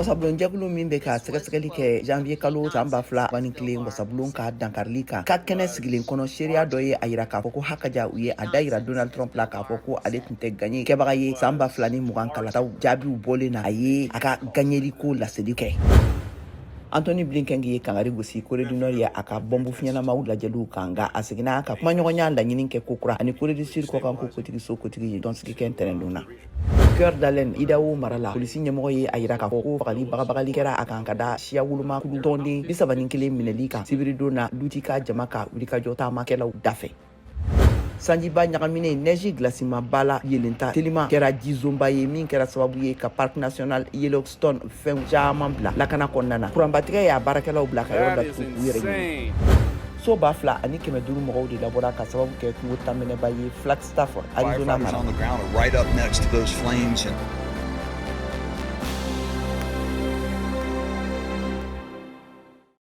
wasablon jaglu min be ka sɛgɛsɛgɛli kɛ janvier kalo san 2021 wasablon ka dankarili kan ka kɛnɛ sigilen kɔnɔ seereya dɔ ye a yira k'a fɔ ko hakaja u ye a da yira Donald Trump la k'a fɔ ko ale tun tɛ gagné kɛbaga ye san 2020 kalataw jaabiw bɔlen na a ye a ka gagnéli ko laseli kɛ. Anthony Blinken ye kangari gosi Corée du Nord ye a ka bɔnbu fiɲɛnamaw lajɛliw kan nka a seginna ka kumaɲɔgɔnya laɲini kɛ ko kura ani Corée du Sud kɔkan ko kotigi ye dɔnsigi kɛ ntɛnɛndon na. Cœur d'Allen Idaho mara la polisi ɲɛmɔgɔ ye a yira k'a fɔ ko bagabagali kɛra a kan ka da siya woloma kulu tɔnden 31 minɛli kan sibiridon na luti ka jama ka wulikajɔ taamakɛlaw dafɛ. Sanjiba ɲagamine neige glacimanba la yelenta telima kɛra jizonba ye min kɛra sababu ye ka Parc National Yellowstone fɛnw caman bila lakana kɔnɔna na. Kuranbatigɛ y'a baarakɛlaw bila ka yɔrɔ datugu u yɛrɛ ye. So 2,000 ani 500 mɔgɔw de labɔra ka sababu kɛ kungo taminɛba ye Flagstaff, Arizona mara.